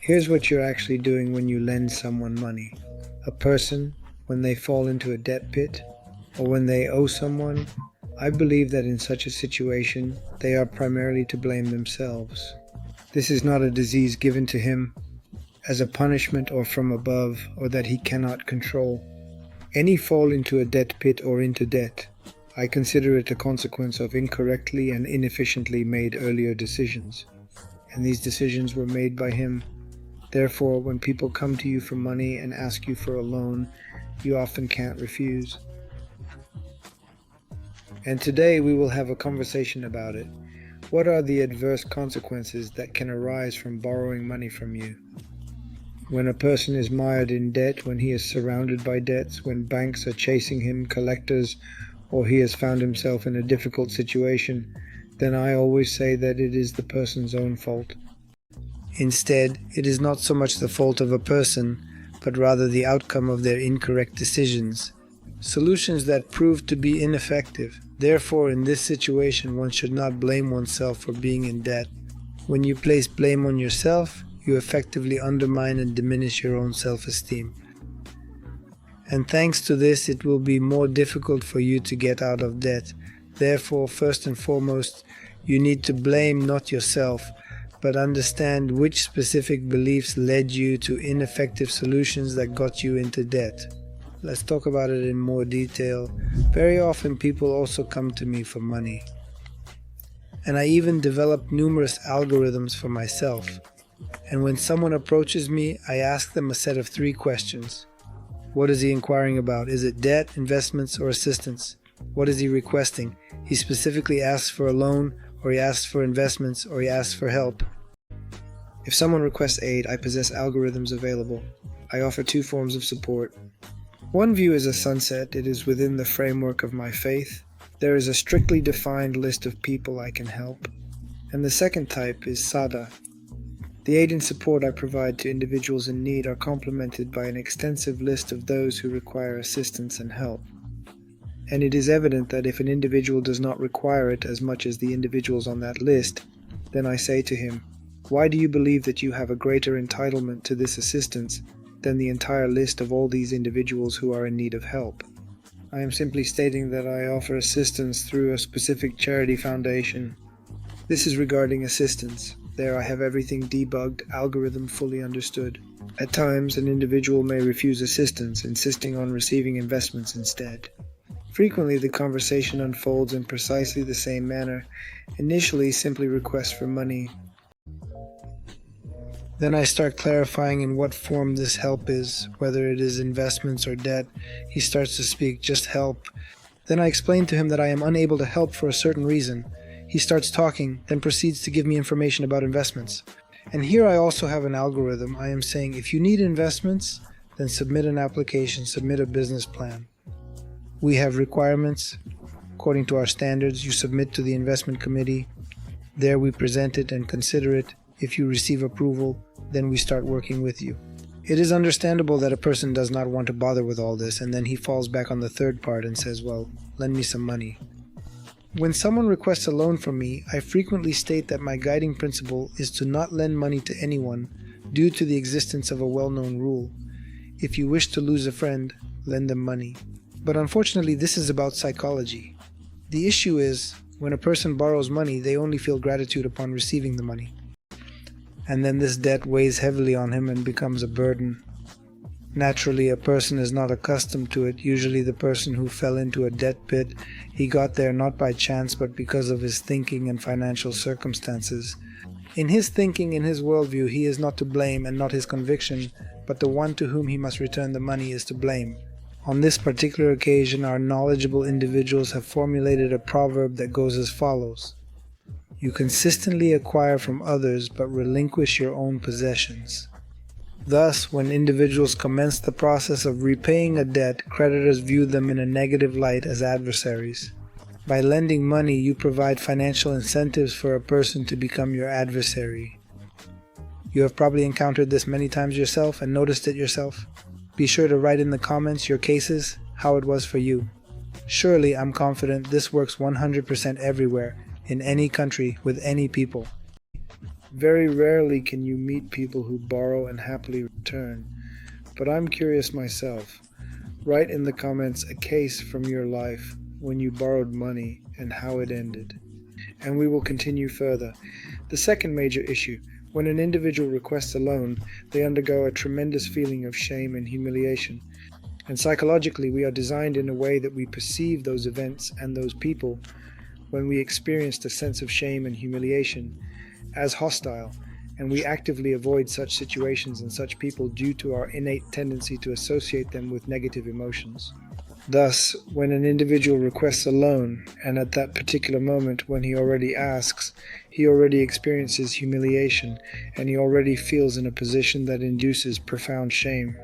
Here's what you're actually doing when you lend someone money. A person, when they fall into a debt pit, or when they owe someone, I believe that in such a situation, they are primarily to blame themselves. This is not a disease given to him as a punishment or from above, or that he cannot control. Any fall into a debt pit or into debt, I consider it a consequence of incorrectly and inefficiently made earlier decisions. And these decisions were made by him. Therefore, when people come to you for money and ask you for a loan, you often can't refuse. And today we will have a conversation about it. What are the adverse consequences that can arise from borrowing money from you? When a person is mired in debt, when he is surrounded by debts, when banks are chasing him, collectors, or he has found himself in a difficult situation, then I always say that it is the person's own fault. Instead, it is not so much the fault of a person, but rather the outcome of their incorrect decisions. Solutions that proved to be ineffective. Therefore, in this situation, one should not blame oneself for being in debt. When you place blame on yourself, you effectively undermine and diminish your own self-esteem. And thanks to this, it will be more difficult for you to get out of debt. Therefore, first and foremost, you need to blame not yourself, but understand which specific beliefs led you to ineffective solutions that got you into debt. Let's talk about it in more detail. Very often people also come to me for money. And I even developed numerous algorithms for myself. And when someone approaches me, I ask them a set of 3 questions. What is he inquiring about? Is it debt, investments, or assistance? What is he requesting? He specifically asks for a loan, or he asks for investments, or he asks for help. If someone requests aid, I possess algorithms available. I offer 2 forms of support. One view is a sunset. It is within the framework of my faith. There is a strictly defined list of people I can help. And the second type is sada. The aid and support I provide to individuals in need are complemented by an extensive list of those who require assistance and help. And it is evident that if an individual does not require it as much as the individuals on that list, then I say to him, why do you believe that you have a greater entitlement to this assistance than the entire list of all these individuals who are in need of help? I am simply stating that I offer assistance through a specific charity foundation. This is regarding assistance. There I have everything debugged, algorithm fully understood. At times, an individual may refuse assistance, insisting on receiving investments instead. Frequently, the conversation unfolds in precisely the same manner. Initially, simply requests for money. Then I start clarifying in what form this help is, whether it is investments or debt. He starts to speak, just help. Then I explain to him that I am unable to help for a certain reason. He starts talking, then proceeds to give me information about investments. And here I also have an algorithm. I am saying, if you need investments, then submit an application, submit a business plan. We have requirements. According to our standards, you submit to the investment committee. There we present it and consider it. If you receive approval, then we start working with you. It is understandable that a person does not want to bother with all this, and then he falls back on the third part and says, well, lend me some money. When someone requests a loan from me, I frequently state that my guiding principle is to not lend money to anyone due to the existence of a well-known rule. If you wish to lose a friend, lend them money. But unfortunately, this is about psychology. The issue is, when a person borrows money, they only feel gratitude upon receiving the money. And then this debt weighs heavily on him and becomes a burden. Naturally, a person is not accustomed to it. Usually the person who fell into a debt pit, he got there not by chance but because of his thinking and financial circumstances. In his thinking, in his worldview, he is not to blame and not his conviction, but the one to whom he must return the money is to blame. On this particular occasion, our knowledgeable individuals have formulated a proverb that goes as follows. You consistently acquire from others but relinquish your own possessions. Thus, when individuals commence the process of repaying a debt, creditors view them in a negative light as adversaries. By lending money, you provide financial incentives for a person to become your adversary. You have probably encountered this many times yourself and noticed it yourself. Be sure to write in the comments your cases, how it was for you. Surely, I'm confident this works 100% everywhere, in any country, with any people. Very rarely can you meet people who borrow and happily return, but I'm curious myself. Write in the comments a case from your life when you borrowed money and how it ended. And we will continue further. The second major issue: when an individual requests a loan, they undergo a tremendous feeling of shame and humiliation. And psychologically, we are designed in a way that we perceive those events and those people, when we experienced a sense of shame and humiliation, as hostile, and we actively avoid such situations and such people due to our innate tendency to associate them with negative emotions. Thus, when an individual requests a loan, and at that particular moment when he already asks, he already experiences humiliation, and he already feels in a position that induces profound shame.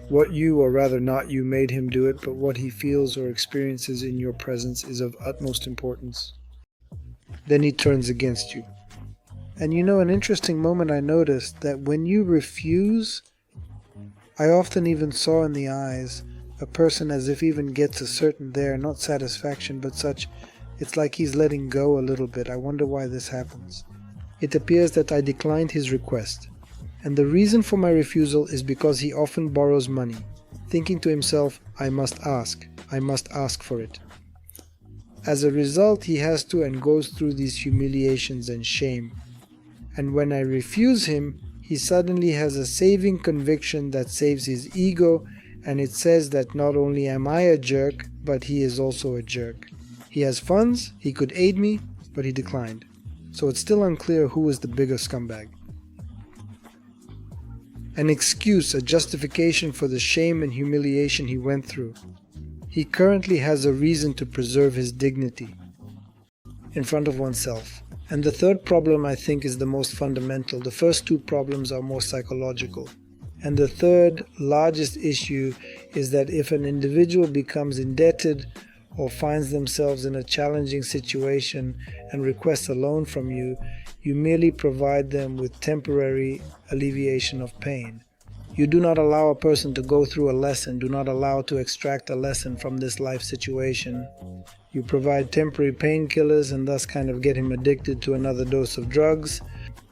What you, or rather not you, made him do it, but what he feels or experiences in your presence is of utmost importance. Then he turns against you. And an interesting moment I noticed that when you refuse, I often even saw in the eyes a person as if even gets a certain not satisfaction, but such, it's like he's letting go a little bit. I wonder why this happens. It appears that I declined his request, and the reason for my refusal is because he often borrows money, thinking to himself, I must ask for it. As a result, he has to and goes through these humiliations and shame. And when I refuse him, he suddenly has a saving conviction that saves his ego, and it says that not only am I a jerk, but he is also a jerk. He has funds, he could aid me, but he declined. So it's still unclear who is the bigger scumbag. An excuse, a justification for the shame and humiliation he went through. He currently has a reason to preserve his dignity in front of oneself. And the third problem, I think, is the most fundamental. The first two problems are more psychological. And the third largest issue is that if an individual becomes indebted or finds themselves in a challenging situation and requests a loan from you, you merely provide them with temporary alleviation of pain. You do not allow a person to go through a lesson, do not allow to extract a lesson from this life situation. You provide temporary painkillers and thus kind of get him addicted to another dose of drugs.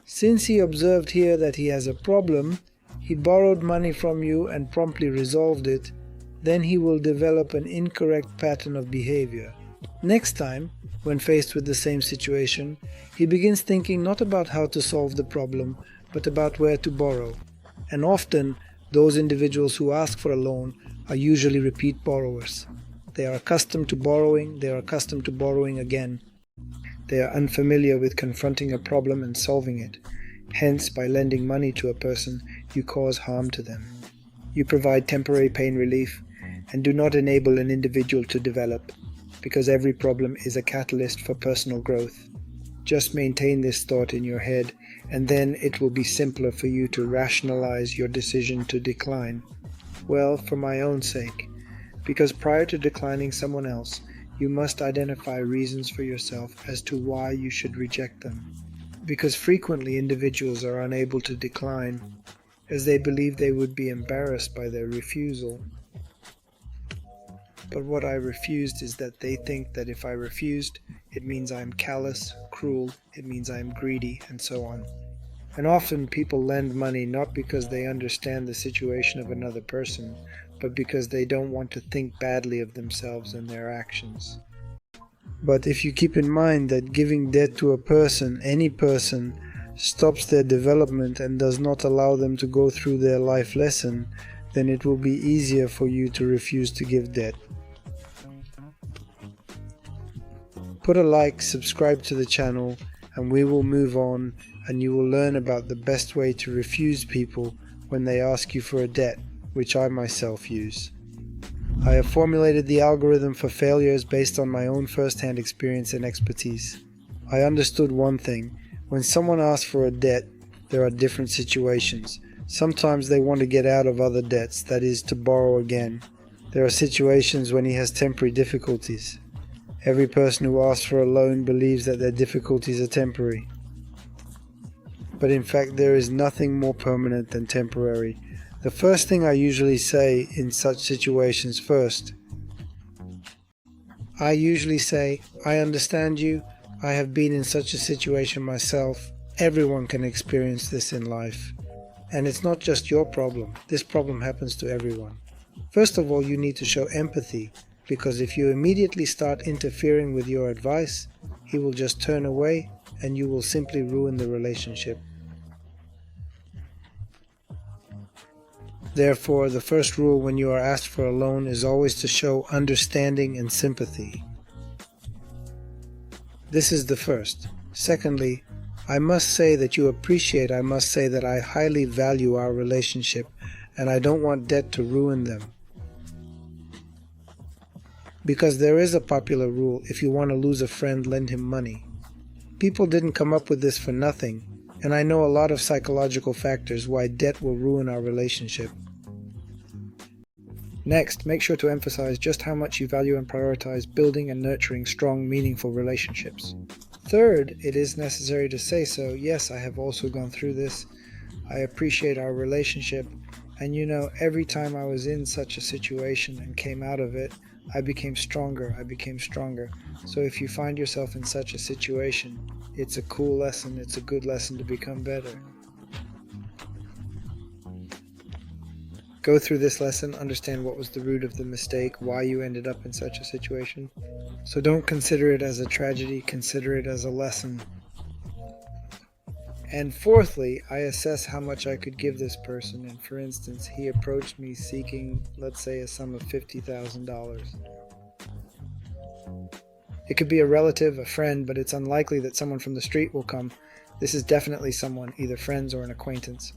Since he observed here that he has a problem, he borrowed money from you and promptly resolved it, then he will develop an incorrect pattern of behavior. Next time, when faced with the same situation, he begins thinking not about how to solve the problem, but about where to borrow. And often, those individuals who ask for a loan are usually repeat borrowers. They are accustomed to borrowing, they are accustomed to borrowing again. They are unfamiliar with confronting a problem and solving it. Hence, by lending money to a person, you cause harm to them. You provide temporary pain relief and do not enable an individual to develop, because every problem is a catalyst for personal growth. Just maintain this thought in your head, and then it will be simpler for you to rationalize your decision to decline. Well, for my own sake, because prior to declining someone else, you must identify reasons for yourself as to why you should reject them. Because frequently individuals are unable to decline, as they believe they would be embarrassed by their refusal. But what I refused is that they think that if I refused, it means I am callous, cruel, it means I am greedy, and so on. And often people lend money not because they understand the situation of another person, but because they don't want to think badly of themselves and their actions. But if you keep in mind that giving debt to a person, any person, stops their development and does not allow them to go through their life lesson, then it will be easier for you to refuse to give debt. Put a like, subscribe to the channel, and we will move on, and you will learn about the best way to refuse people when they ask you for a debt, which I myself use. I have formulated the algorithm for failures based on my own first-hand experience and expertise. I understood one thing: when someone asks for a debt, there are different situations. Sometimes they want to get out of other debts, that is, to borrow again. There are situations when he has temporary difficulties. Every person who asks for a loan believes that their difficulties are temporary. But in fact, there is nothing more permanent than temporary. The first thing I usually say in such situations I usually say, I understand you, I have been in such a situation myself. Everyone can experience this in life. And it's not just your problem. This problem happens to everyone. First of all, you need to show empathy, because if you immediately start interfering with your advice, he will just turn away and you will simply ruin the relationship. Therefore, the first rule when you are asked for a loan is always to show understanding and sympathy. This is the first. Secondly, I must say that I highly value our relationship and I don't want debt to ruin them. Because there is a popular rule, if you want to lose a friend, lend him money. People didn't come up with this for nothing, and I know a lot of psychological factors why debt will ruin our relationship. Next, make sure to emphasize just how much you value and prioritize building and nurturing strong, meaningful relationships. Third, it is necessary to say so. Yes, I have also gone through this. I appreciate our relationship, and every time I was in such a situation and came out of it, I became stronger. So if you find yourself in such a situation, it's a cool lesson, it's a good lesson to become better. Go through this lesson, understand what was the root of the mistake, why you ended up in such a situation. So don't consider it as a tragedy, consider it as a lesson. And fourthly, I assess how much I could give this person, and for instance, he approached me seeking, let's say, a sum of $50,000. It could be a relative, a friend, but it's unlikely that someone from the street will come. This is definitely someone, either friends or an acquaintance.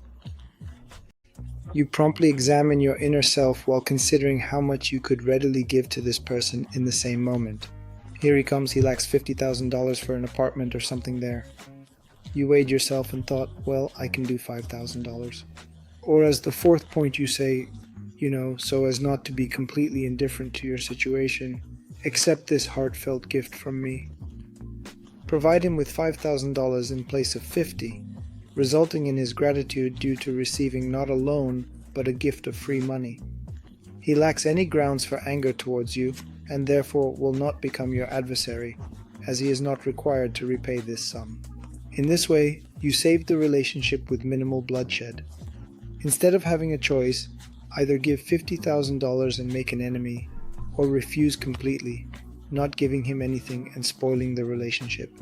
You promptly examine your inner self while considering how much you could readily give to this person in the same moment. Here he comes, he lacks $50,000 for an apartment or something there. You weighed yourself and thought, well, I can do $5,000. Or as the fourth point you say, so as not to be completely indifferent to your situation, accept this heartfelt gift from me. Provide him with $5,000 in place of $50,000, resulting in his gratitude due to receiving not a loan, but a gift of free money. He lacks any grounds for anger towards you, and therefore will not become your adversary, as he is not required to repay this sum. In this way, you save the relationship with minimal bloodshed. Instead of having a choice, either give $50,000 and make an enemy, or refuse completely, not giving him anything and spoiling the relationship.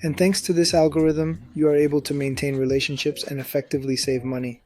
And thanks to this algorithm, you are able to maintain relationships and effectively save money.